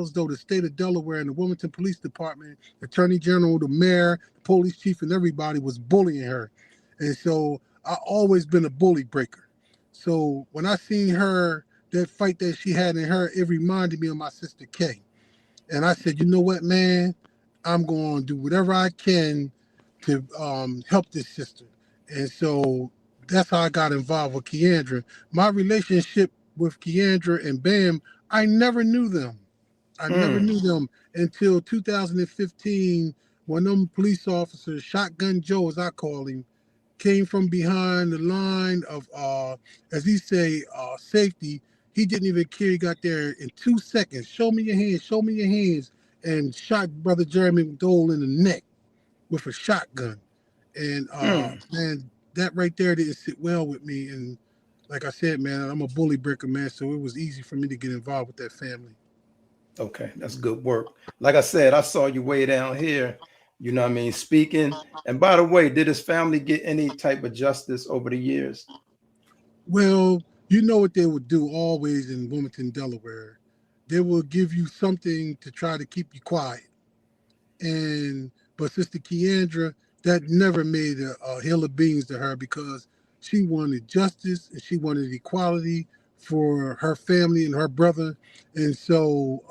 as though the state of Delaware and the Wilmington Police Department, Attorney General, the mayor, the police chief, and everybody was bullying her. And so I always been a bully breaker. So when I seen her, that fight that she had in her, it reminded me of my sister Kay. And I said, you know what, man, I'm going to do whatever I can to help this sister. And so that's how I got involved with Keandra. My relationship with Keandra and Bam, I never knew them. I never knew them until 2015 when them police officers, Shotgun Joe as I call him, came from behind the line of, as he say, safety. He didn't even care. He got there in 2 seconds. Show me your hands. Show me your hands. And shot Brother Jeremy McDole in the neck with a shotgun. And man, that right there didn't sit well with me. And like I said, man, I'm a bully breaker, man. So it was easy for me to get involved with that family. Okay, that's good work. Like I said, I saw you way down here, you know what I mean, speaking. And by the way, did his family get any type of justice over the years? Well, you know what they would do always in Wilmington, Delaware. They will give you something to try to keep you quiet. But Sister Keandra, that never made a hill of beans to her because she wanted justice and she wanted equality for her family and her brother. And so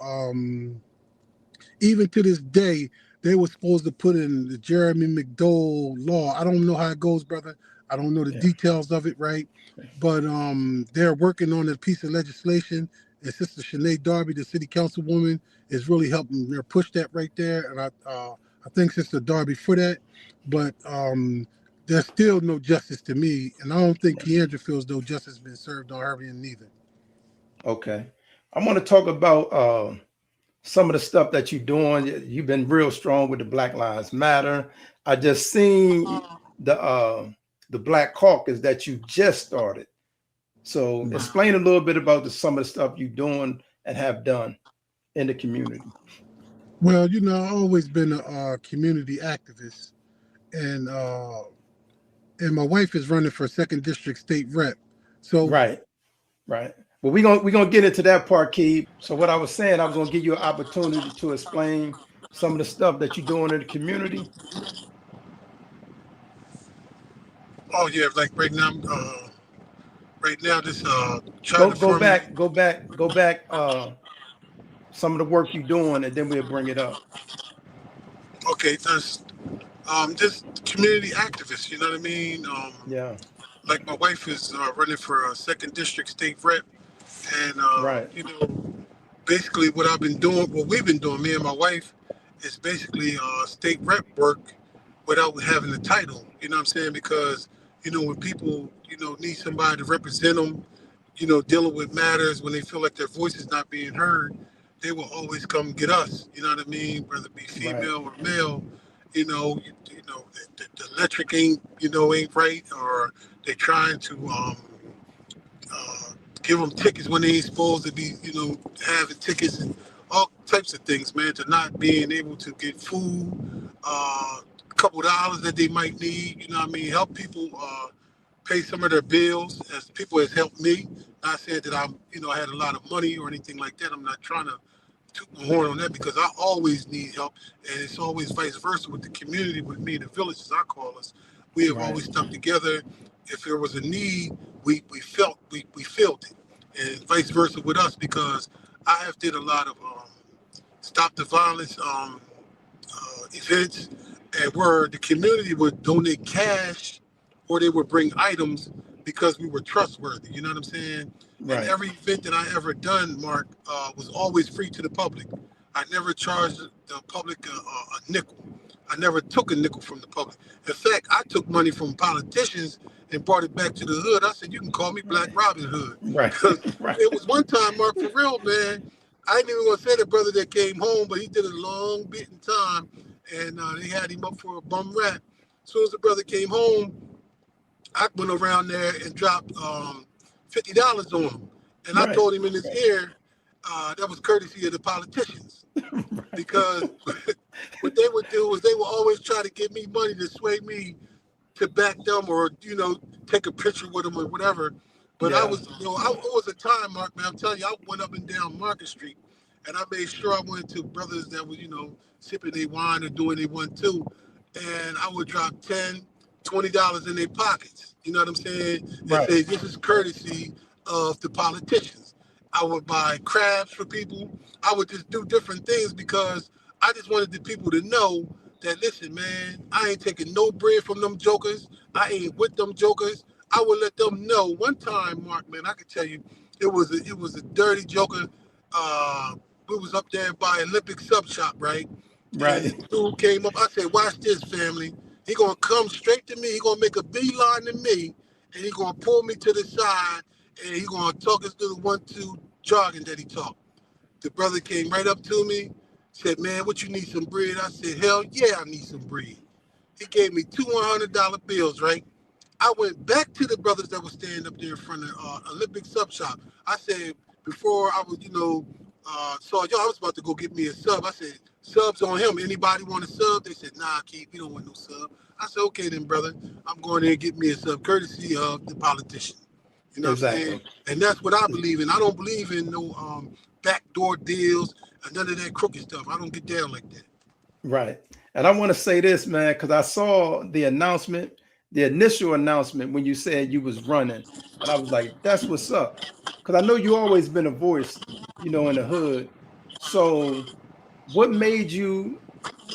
even to this day, they were supposed to put in the Jeremy McDole law. I don't know how it goes, brother. I don't know the details of it, right? But they're working on a piece of legislation. And Sister Shanae Darby, the city councilwoman, is really helping her push that right there. And I thank Sister Darby for that. But there's still no justice to me. And I don't think Keandra feels no justice has been served on her end neither. Okay. I want to talk about some of the stuff that you're doing. You've been real strong with the Black Lives Matter. I just seen the Black Caucus that you just started. So explain a little bit about some of the stuff you're doing and have done in the community. Well, you know, I've always been a community activist, and my wife is running for 2nd District State Rep. So right. Well, we're gonna get into that part, Kieb. So what I was saying, I was gonna give you an opportunity to explain some of the stuff that you're doing in the community. Oh yeah, like right now, this go back. Some of the work you're doing, and then we'll bring it up. Okay, that's just community activists. You know what I mean? Like my wife is running for a 2nd District State Rep, and you know, basically what we've been doing, me and my wife, is basically state rep work without having the title. You know what I'm saying? Because you know when people need somebody to represent them, dealing with matters when they feel like their voice is not being heard, they will always come get us. You know what I mean? Whether it be female or male, the electric ain't right, or they're trying to give them tickets when they ain't supposed to be, having tickets and all types of things, man, to not being able to get food, a couple dollars that they might need, you know what I mean? Help people pay some of their bills, as people has helped me. Not saying that I had a lot of money or anything like that. I'm not trying to toot my horn on that because I always need help, and it's always vice versa with the community, with me, the village as I call us. We have always stuck together. If there was a need, we felt it, and vice versa with us, because I have did a lot of stop the violence events, and where the community would donate cash or they would bring items because we were trustworthy. You know what I'm saying? Right. And every event that I ever done, Mark, was always free to the public. I never charged the public a nickel. I never took a nickel from the public. In fact, I took money from politicians and brought it back to the hood. I said, you can call me Black Robin Hood. Right. It was one time, Mark, for real, man. I ain't even going to say the brother that came home, but he did a long bit in time, and they had him up for a bum rap. As soon as the brother came home, I went around there and dropped $50 on him. And I told him in his ear, that was courtesy of the politicians. Because what they would do is they would always try to give me money to sway me to back them, or, take a picture with them or whatever. But I was, it was a time, Mark, man, I'm telling you, I went up and down Market Street, and I made sure I went to brothers that were, sipping their wine or doing they want too, and I would drop $10, $20 in their pockets. You know what I'm saying? And Right. say this is courtesy of the politicians. I would buy crabs for people. I would just do different things because I just wanted the people to know that listen, man, I ain't taking no bread from them jokers. I ain't with them jokers. I would let them know. One time, Mark, man, I could tell you, it was a dirty joker. We was up there by Olympic Sub Shop, right? And Right. dude came up. I said, "Watch this, family. He gonna come straight to me. He gonna make a beeline to me, and he gonna pull me to the side, and he gonna talk us through the 1-2 jargon that he talked." The brother came right up to me, said, "Man, what you need some bread?" I said, "Hell yeah, I need some bread." He gave me two $100 bills, right? I went back to the brothers that were standing up there in front of Olympic Sub Shop. I said, before I was, saw y'all, I was about to go get me a sub. I said, subs on him. Anybody want a sub? They said, nah, Keith, we don't want no sub. I said, okay then, brother. I'm going there and get me a sub, courtesy of the politician. You know what I'm saying? Exactly. And that's what I believe in. I don't believe in no backdoor deals and none of that crooked stuff. I don't get down like that. Right. And I want to say this, man, because I saw the announcement, the initial announcement when you said you was running. And I was like, that's what's up. Because I know you always been a voice, in the hood. So what made you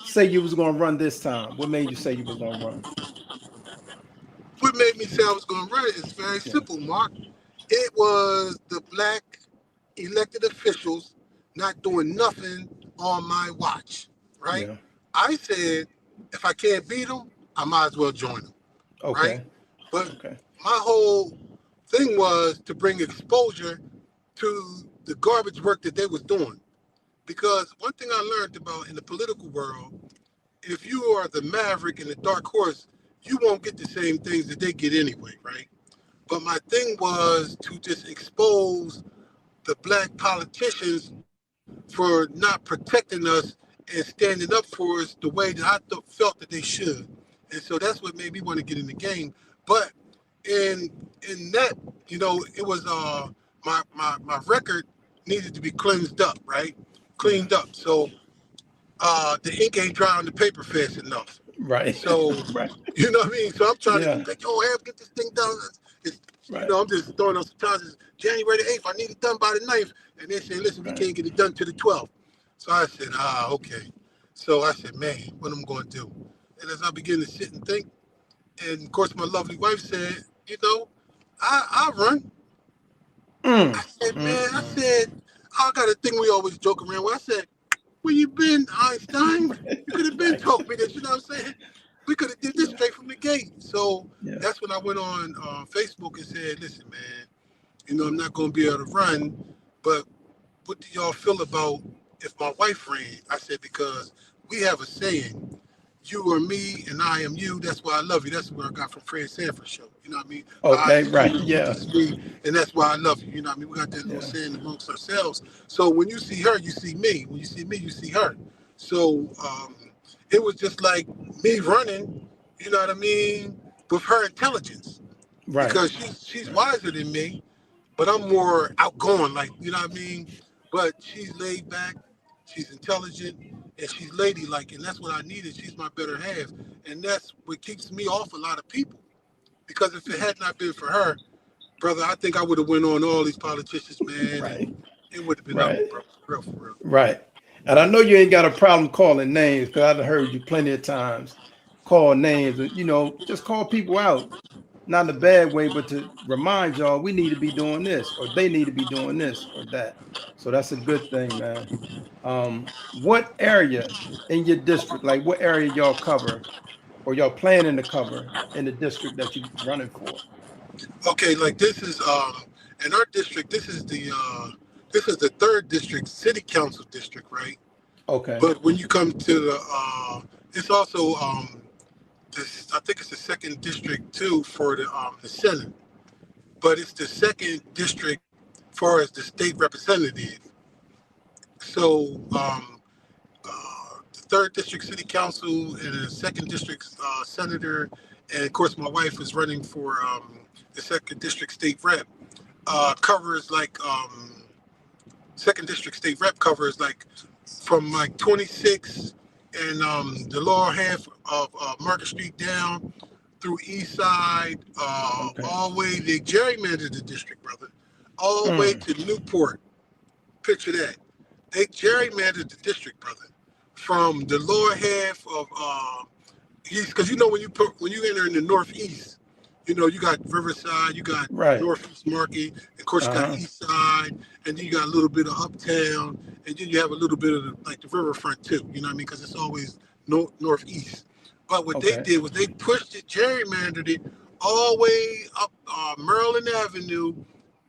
say you was going to run this time? What made you say you was going to run? What made me say I was going to run it is very Yeah. simple, Mark. It was the black elected officials not doing nothing on my watch, right? Yeah. I said, if I can't beat them, I might as well join them, right? Okay. But Okay. my whole thing was to bring exposure to the garbage work that they was doing. Because one thing I learned about in the political world, if you are the maverick and the dark horse, you won't get the same things that they get anyway, right? But my thing was to just expose the black politicians for not protecting us and standing up for us the way that felt that they should. And so that's what made me want to get in the game. But in that, it was my record needed to be cleansed up, right? Yeah. Cleaned up. So the ink ain't dry on the paper fast enough. Right. So, Right. you know what I mean? So I'm trying to Yeah. keep like, yo, Have, get this thing done. It's, Right. I'm just throwing out some times. It's January the 8th. I need it done by the 9th. And they say, listen, we Right. can't get it done to the 12th. So I said, okay. So I said, man, what am I going to do? And as I began to sit and think, and of course, my lovely wife said, I run. I Mm, said, mm, man, I mm. said, I got a thing we always joke around with. I said, where you been, Einstein? You could have been Right. told me this, you know what I'm saying? We could have did this Yeah. straight from the gate. So Yeah. that's when I went on Facebook and said, listen, man, I'm not going to be able to run, but what do y'all feel about if my wife ran? I said, because we have a saying, you are me and I am you. That's why I love you. That's where I got from Fred Sanford show. You know what I mean? I Okay. is Right. you, you Yeah. is me, and that's why I love you. You know what I mean? We got that little Yeah. saying amongst ourselves. So when you see her, you see me. When you see me, you see her. So it was just like me running, you know what I mean, with her intelligence Right. because she's Right. wiser than me, but I'm more outgoing, like you know what I mean. But she's laid back, she's intelligent, and she's ladylike, and that's what I needed. She's my better half, and that's what keeps me off a lot of people. Because if it had not been for her, brother, I think I would have went on all these politicians, man, Right. and it would have been ugly, Right. bro. For real. Right. And I know you ain't got a problem calling names because I've heard you plenty of times call names and just call people out, not in a bad way, but to remind y'all we need to be doing this or they need to be doing this or that. So that's a good thing, man. What area in your district, like what area y'all cover or y'all planning to cover in the district that you running for? Okay, like this is in our district. This is the third district, city council district, right? Okay. But when you come to the, it's also this. I think it's the second district too for the Senate, but it's the second district far as the state representative. So the third district city council and the second district senator, and of course my wife is running for the second district state rep. Covers like second district state rep covers like from like 26 and the lower half of Market Street down through East Side, Okay. all the way. They gerrymandered the district, brother, all the way Mm. to Newport. Picture that. They gerrymandered the district, brother, from the lower half of East, because you know when you enter in the Northeast, you know you got Riverside, you got Right. Northeast Market, of course you got Uh-huh. East Side, and then you got a little bit of Uptown, and then you have a little bit of like the riverfront too. You know what I mean? Because it's always northeast. But what they Okay. did was they pushed it, gerrymandered it all the way up Maryland Avenue,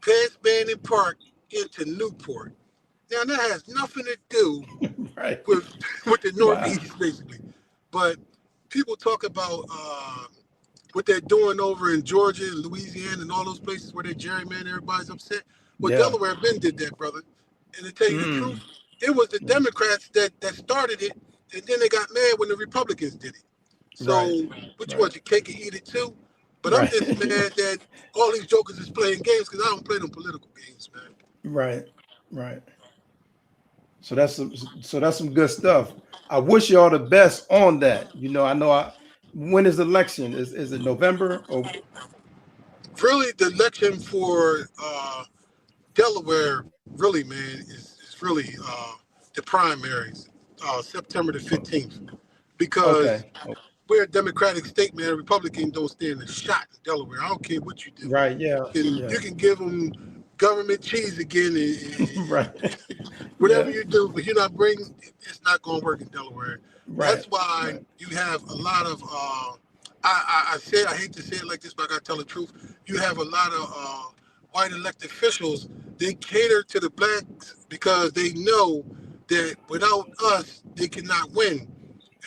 past Bannon Park into Newport. Now that has nothing to do Right. with with the Wow. Northeast basically, but people talk about what they're doing over in Georgia and Louisiana and all those places where they gerrymander, everybody's upset. Well, Yeah. Delaware Ben did that, brother. And to tell you the truth, Mm. it was the Democrats that started it, and then they got mad when the Republicans did it. Right. So, what you Right. want, your cake and eat it too? But I'm Right. just mad that all these jokers is playing games because I don't play them political games, man. Right. Right. So that's some good stuff. I wish you all the best on that. I know when is the election? Is it November or Really, the election for Delaware, really, man, is really the primaries, September the 15th, because okay. we're a Democratic state, man. Republican don't stand a shot in Delaware. I don't care what you do. Right, yeah. You Yeah. can give them government cheese again Right. whatever Yeah. you do, but you're not bringing. It's not going to work in Delaware. Right. That's why Right. you have a lot of. I hate to say it like this, but I got to tell the truth. You have a lot of white elected officials. They cater to the blacks because they know that without us, they cannot win.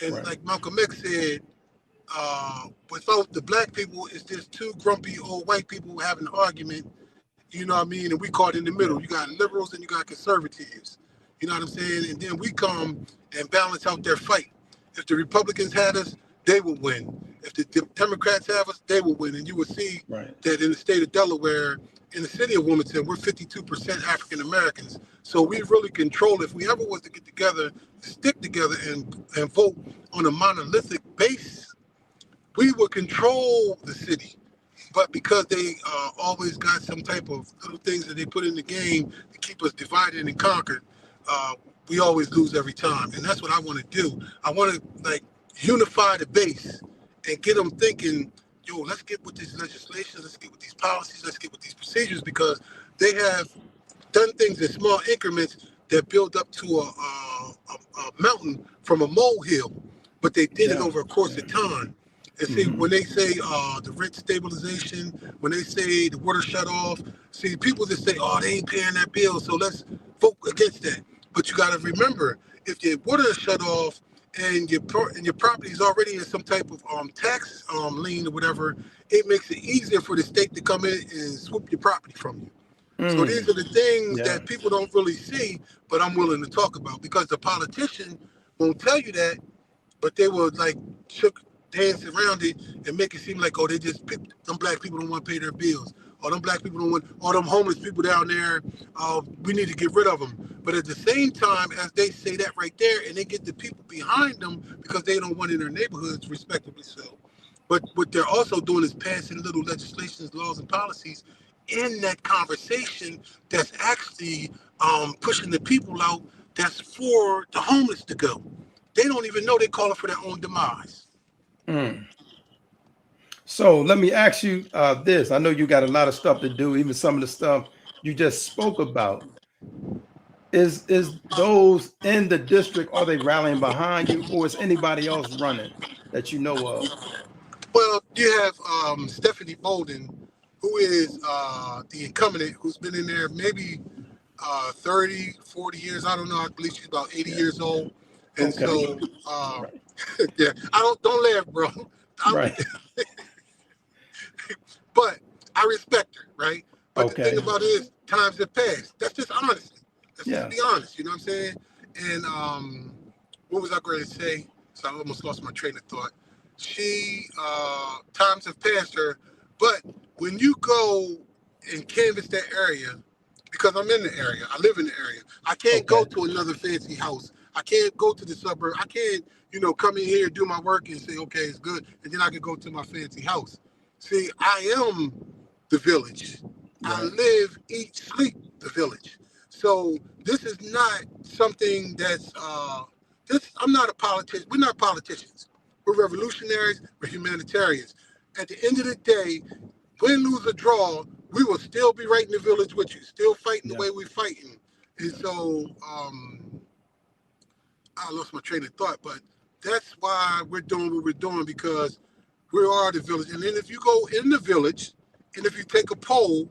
And Right. like Malcolm X said, without the black people, it's just two grumpy old white people having an argument. You know what I mean? And we caught in the middle. Yeah. You got liberals and you got conservatives. You know what I'm saying? And then we come and balance out their fight. If the Republicans had us, they would win. If the Democrats have us, they would win. And you would see Right. that in the state of Delaware, in the city of Wilmington, we're 52% African Americans. So we really control. If we ever was to get together, stick together, and vote on a monolithic base, we would control the city. But because they always got some type of little things that they put in the game to keep us divided and conquered, uh, we always lose every time. And that's what I want to do. I want to like unify the base and get them thinking, yo, let's get with this legislation, let's get with these policies, let's get with these procedures because they have done things in small increments that build up to a mountain from a molehill, but they did it Yeah. over a course Yeah. of time. And see, Hmm. when they say the rent stabilization, when they say the water shut off, see, people just say, oh, they ain't paying that bill, so let's vote against that. But you got to remember, if your water is shut off and your property is already in some type of tax lien or whatever, it makes it easier for the state to come in and swoop your property from you. So these Mm. are the things Yeah. that people don't really see, but I'm willing to talk about because the politician won't tell you that, but they will like shook dance around it and make it seem like, oh, they just them black people don't want to pay their bills, or them black people don't want, or them homeless people down there, we need to get rid of them. But at the same time, as they say that right there, and they get the people behind them because they don't want in their neighborhoods, respectively so. But what they're also doing is passing little legislations, laws, and policies in that conversation that's actually pushing the people out that's for the homeless to go. They don't even know they're calling for their own demise. Mm. So let me ask you this. I know you got a lot of stuff to do, even some of the stuff you just spoke about. Is those in the district, are they rallying behind you, or is anybody else running that you know of? Well, you have Stephanie Bolden, who is the incumbent, who's been in there maybe 30, 40 years. I don't know. I believe she's about 80 Yeah. years old. And Okay. so, Right. yeah, I don't laugh, bro. I'm, Right. but I respect her, right? But the thing Okay. about it is, times have passed. That's just honesty. Let's just Yeah. be honest. You know what I'm saying? And what was I going to say? So I almost lost my train of thought. Times have passed her, but when you go and canvass that area, because I'm in the area. I live in the area. I can't go to another fancy house. I can't go to the suburb. I can't, come in here, do my work and say, okay, it's good. And then I can go to my fancy house. See, I am the village. I Right. live, eat, sleep the village. So this is not something that's, I'm not a politician. We're not politicians. We're revolutionaries. We're humanitarians. At the end of the day, win, lose, or draw, we will still be right in the village with you, still fighting the way we're fighting. And so I lost my train of thought, but that's why we're doing what we're doing, because we are the village. And then if you go in the village and if you take a poll,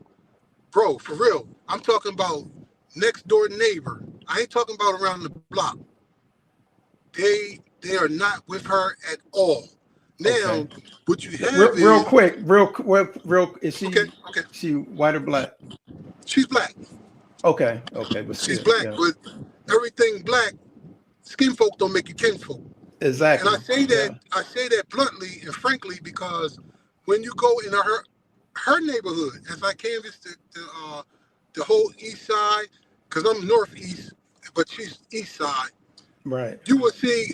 bro, for real, I'm talking about next door neighbor. I ain't talking about around the block. They are not with her at all. Now, what you have real is quick, is she okay. she white or black? She's black. Okay, but She's still, black, but everything black, skin folk don't make you kinfolk. exactly. And I say that bluntly and frankly because when you go in her neighborhood, as I canvassed the whole east side, because I'm northeast, but she's east side, Right. you will see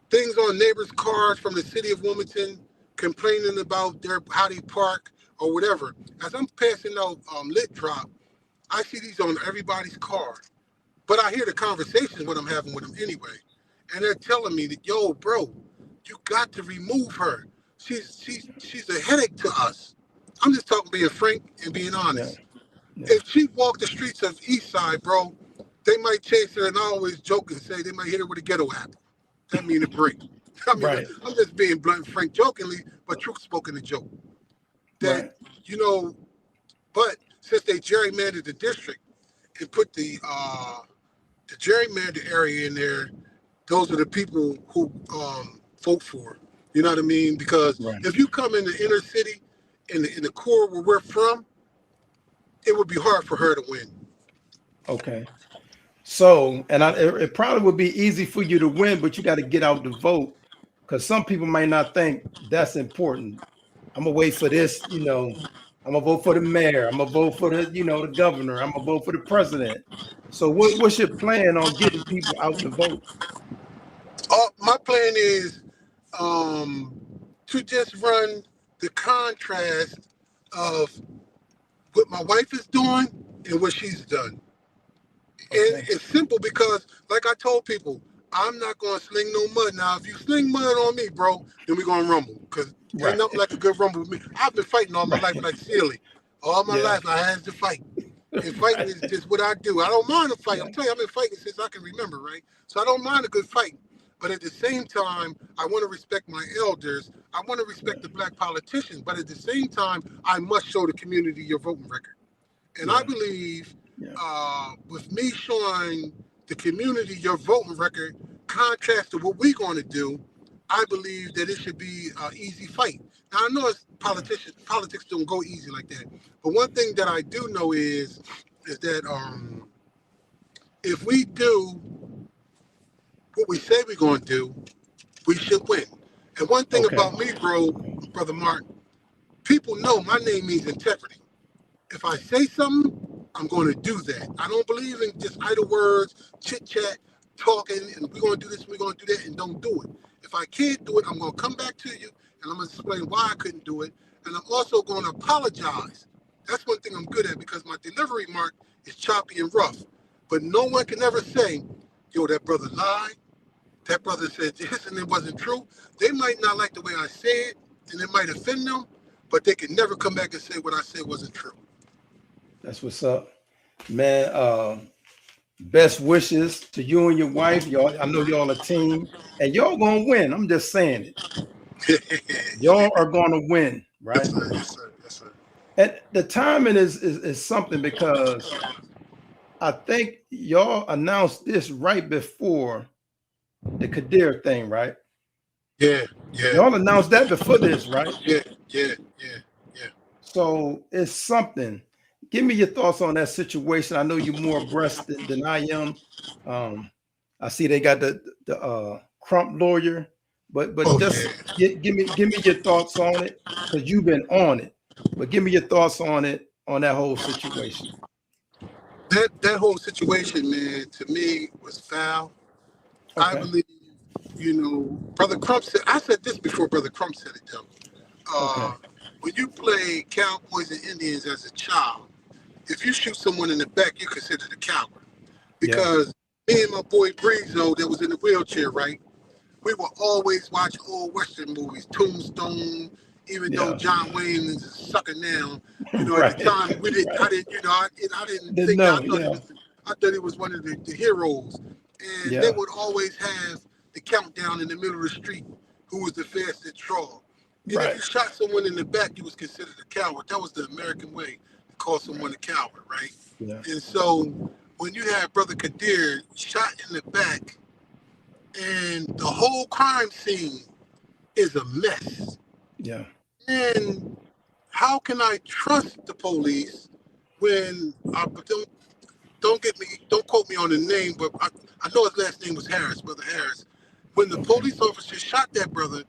things on neighbors' cars from the city of Wilmington complaining about how they park or whatever. As I'm passing out lit drop, I see these on everybody's car. But I hear the conversations when I'm having with them anyway. And they're telling me that, yo, bro, you got to remove her. She's a headache to us. I'm just talking being frank and being honest. Yeah. If she walked the streets of East Side, bro, they might chase her, and I always joke and say they might hit her with a ghetto apple. That mean a brick. I mean, Right. I'm just being blunt and frank jokingly, but truth spoken a joke. That, but since they gerrymandered the district and put the gerrymander area in there, those are the people who vote for. You know what I mean? Because if you come in the inner city, in the core where we're from, it would be hard for her to win. Okay. So, and it probably would be easy for you to win, but you got to get out the vote, because some people might not think that's important. I'm gonna wait for this, I'm gonna vote for the mayor. I'm gonna vote for the governor. I'm gonna vote for the president. So, what's your plan on getting people out to vote? My plan is to just run the contrast of what my wife is doing and what she's done. And it's simple because, like I told people, I'm not going to sling no mud. Now, if you sling mud on me, bro, then we're going to rumble, because ain't nothing like a good rumble with me. I've been fighting all my life like Sealy. All my life I had to fight. And fighting is just what I do. I don't mind a fight. I'm telling you, I've been fighting since I can remember, right? So I don't mind a good fight. But at the same time, I want to respect my elders. I want to respect the black politicians. But at the same time, I must show the community your voting record. And I believe with me showing the community your voting record, contrast to what we're going to do, I believe that it should be an easy fight. Now, I know it's politics don't go easy like that. But one thing that I do know is that if we do what we say we're going to do, we should win. And one thing about me, Brother Mark, people know my name means integrity. If I say something, I'm going to do that. I don't believe in just idle words, chit chat, talking, and we're going to do this, we're going to do that, and don't do it. If I can't do it, I'm going to come back to you, and I'm going to explain why I couldn't do it. And I'm also going to apologize. That's one thing I'm good at, because my delivery, Mark, is choppy and rough. But no one can ever say, yo, that brother lied. That brother said this and it wasn't true. They might not like the way I said, and it might offend them, but they can never come back and say what I said wasn't true. That's what's up, man. Best wishes to you and your wife. Y'all, I know y'all a team, and y'all gonna win. I'm just saying it. Y'all are gonna win, right? Yes, sir. And the timing is something, because I think y'all announced this right before the Kadir thing, right? Yeah. Y'all announced that before this, right? Yeah. So it's something. Give me your thoughts on that situation. I know you're more abreast than I am. I see they got the Crump lawyer, but give me your thoughts on it, because you've been on it. But give me your thoughts on it, on that whole situation. That whole situation, man, to me was foul. I Okay. believe, Brother Crump said. I said this before Brother Crump said it though. Okay. Uh, when you play Cowboys and Indians as a child, if you shoot someone in the back, you're considered a coward. Yeah. Because me and my boy Breezo, that was in the wheelchair, right? We would always watch old Western movies, Tombstone. Even though Yeah. John Wayne is a sucker now, at the Right. time we didn't. I didn't. I didn't Didn't think that. know. Yeah. I thought he was one of the heroes. And they Yeah. would always have the countdown in the middle of the street. Who was the fastest draw? And if Right. you shot someone in the back, you was considered a coward. That was the American way to call someone a coward, right? Yeah. And so when you have Brother Kadir shot in the back, and the whole crime scene is a mess. Yeah. And how can I trust the police when don't quote me on the name, but I know his last name was Harris, Brother Harris. When the Okay. police officer shot that brother,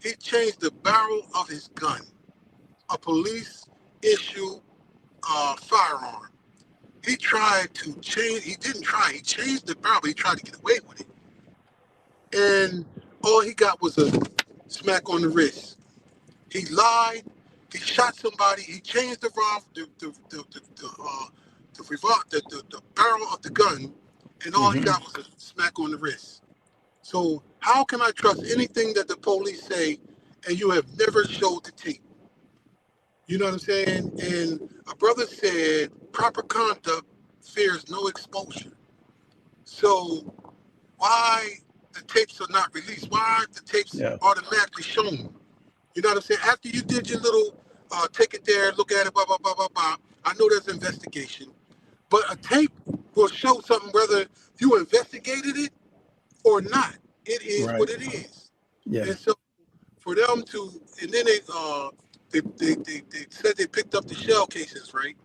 he changed the barrel of his gun, a police issue firearm. He tried to change. He didn't try. He changed the barrel. But he tried to get away with it, and all he got was a smack on the wrist. He lied. He shot somebody. He changed the barrel of the gun, and all he Hmm. got was a smack on the wrist. So how can I trust anything that the police say, and you have never showed the tape? You know what I'm saying? And a brother said, proper conduct fears no exposure. So why the tapes are not released? Why aren't the tapes Yeah. automatically shown? You know what I'm saying? After you did your little take it there, look at it, blah, blah, blah, blah, blah. I know there's investigation, but a tape will show something whether you investigated it or not. It is Right. what it is. Yeah. And so for them to, and then they said they picked up the shell cases, right?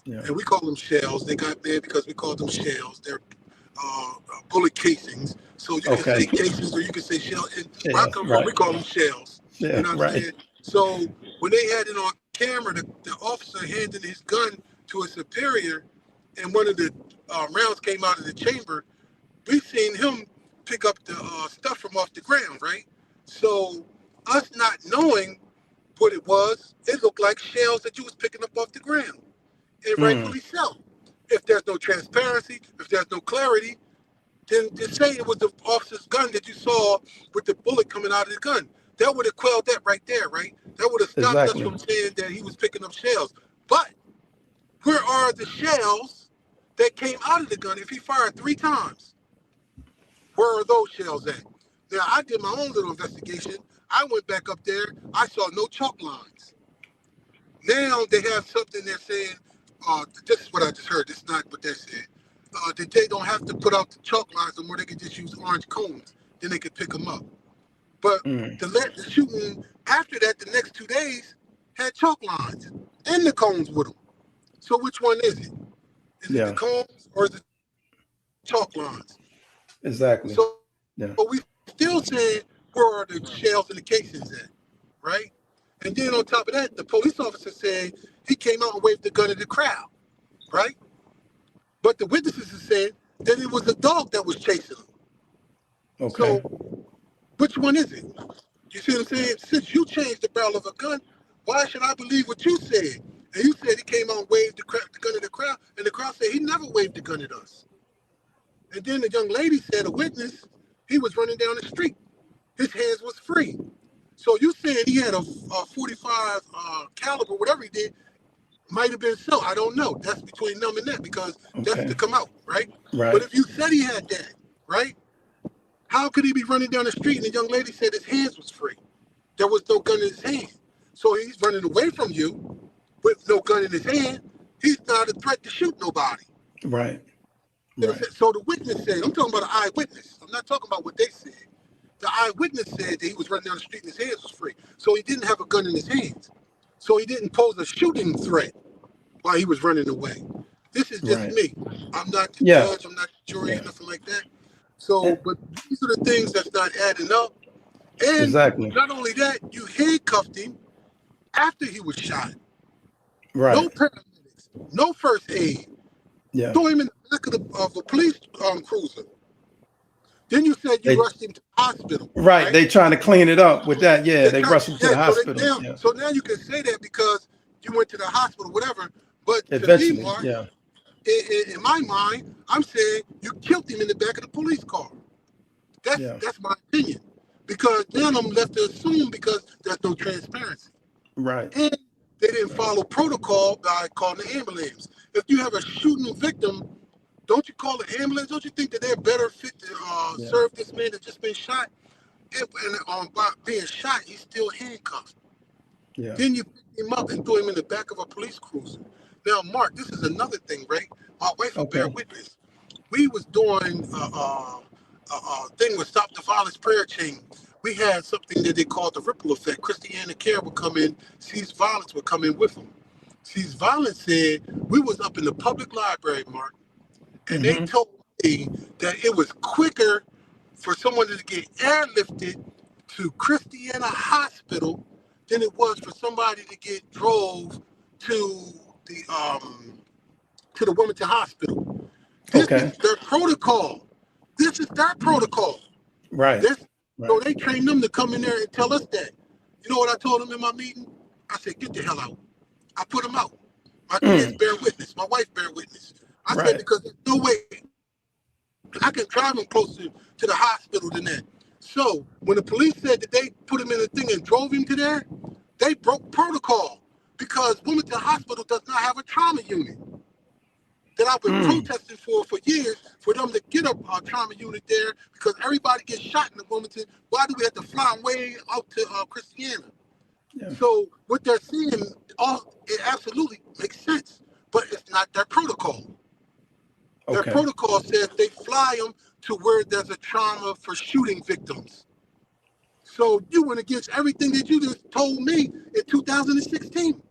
Yeah. And we call them shells. They got mad because we called them shells. They're bullet casings. So you can say Okay. casings or you can say shell. And where I Yeah. come from, we Right. call them shells. You Yeah. know what I'm Right. saying? So when they had it on camera, the officer handed his gun to a superior, and one of the rounds came out of the chamber. We seen him pick up the stuff from off the ground, right? So us not knowing what it was, it looked like shells that you was picking up off the ground, and Mm. rightfully so. If there's no transparency, if there's no clarity, then to say it was the officer's gun that you saw with the bullet coming out of the gun, that would have quelled that right there, right? That would have stopped us Exactly. from saying that he was picking up shells. But where are the shells that came out of the gun if he fired 3 times? Where are those shells at? Now, I did my own little investigation. I went back up there. I saw no chalk lines. Now they have something they're saying, this is what I just heard. This is not what they said. That they don't have to put out the chalk lines anymore. They can just use orange cones. Then they could pick them up. But Mm. the shooting after that, the next 2 days, had chalk lines and the cones with them. So which one is it? Is it the Yeah. cones or is it chalk lines? Exactly. So Yeah. but we still saying where are the shells and the casings at, right? And then on top of that, the police officer said he came out and waved the gun at the crowd, right? But the witnesses have said that it was a dog that was chasing him. Okay. So which one is it? You see what I'm saying? Since you changed the barrel of a gun, why should I believe what you said? And you said he came out and waved the gun at the crowd, and the crowd said he never waved the gun at us. And then the young lady said, a witness, he was running down the street. His hands was free. So you saying he had a 45 caliber, whatever he did, might have been so. I don't know. That's between them and that because that's to Okay. come out, right? But Right. if you said he had that, right? How could he be running down the street and the young lady said his hands was free? There was no gun in his hand. So he's running away from you with no gun in his hand. He's not a threat to shoot nobody. Right. You know what I'm Right. saying? So the witness said, I'm talking about an eyewitness. I'm not talking about what they said. The eyewitness said that he was running down the street and his hands was free. So he didn't have a gun in his hands. So he didn't pose a shooting threat while he was running away. This is just Right. me. I'm not the Yeah. judge. I'm not the jury, Yeah. nothing like that. So, Eh, but these are the things that's not adding up. And Exactly. not only that, you handcuffed him after he was shot. No Right. paramedics, no first aid. Yeah. Threw him in the back of the police cruiser. Then you said you They rushed him to the hospital, right. right? They trying to clean it up with that. Yeah. They They try, rushed him to yeah. the hospital. Yeah. So now you can say that because you went to the hospital, whatever. But to me, Eventually. Mark, Yeah. in my mind, I'm saying you killed him in the back of the police car. Yeah. That's my opinion. Because now I'm left to assume because there's no transparency. Right. And they didn't Right. follow protocol by calling the ambulance. If you have a shooting victim, don't you call the ambulance? Don't you think that they're better fit to Yeah. serve this man that's just been shot? And by being shot, he's still handcuffed. Yeah. Then you pick him up and throw him in the back of a police cruiser. Now, Mark, this is another thing, right? My wife will bear Okay. witness. We was doing thing with Stop the Violence prayer chain. We had something that they called the ripple effect. Christiana Care would come in, Cease Violence would come in with them. Cease Violence said we was up in the public library, Mark, and they Mm-hmm. told me that it was quicker for someone to get airlifted to Christiana Hospital than it was for somebody to get drove to the Wilmington Hospital. This Okay. is their protocol. This is their protocol. Right. This, Right. so they trained them to come in there and tell us that. You know what I told them in my meeting? I said, get the hell out. I put them out. My kids Mm. bear witness. My wife bear witness. I said, Right. because there's no way I can drive them closer to the hospital than that. So when the police said that they put him in a thing and drove him to there, they broke protocol because Wilmington Hospital does not have a trauma unit that I've been Mm. protesting for years for them to get a trauma unit there because everybody gets shot in the Wilmington. Why do we have to fly way out to Christiana? Yeah. So what they're saying, it absolutely makes sense, but it's not their protocol. Their Okay. protocol says they fly them to where there's a trauma for shooting victims. So you went against everything that you just told me in 2016,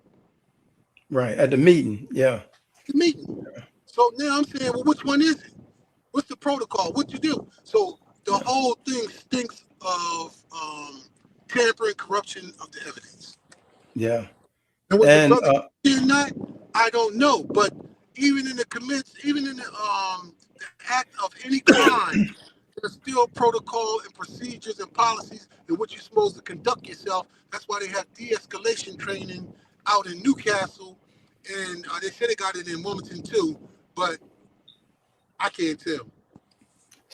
Right. At the meeting. Yeah. the meeting. So now I'm saying, well, which one is it? What's the protocol? What you do? So the Yeah. whole thing stinks of tampering, corruption of the evidence. Yeah. And was the And brother in that? I don't know. But even in the act of any crime, there's still protocol and procedures and policies in which you're supposed to conduct yourself. That's why they have de-escalation training out in Newcastle, and they said they got it in Wilmington too, but I can't tell.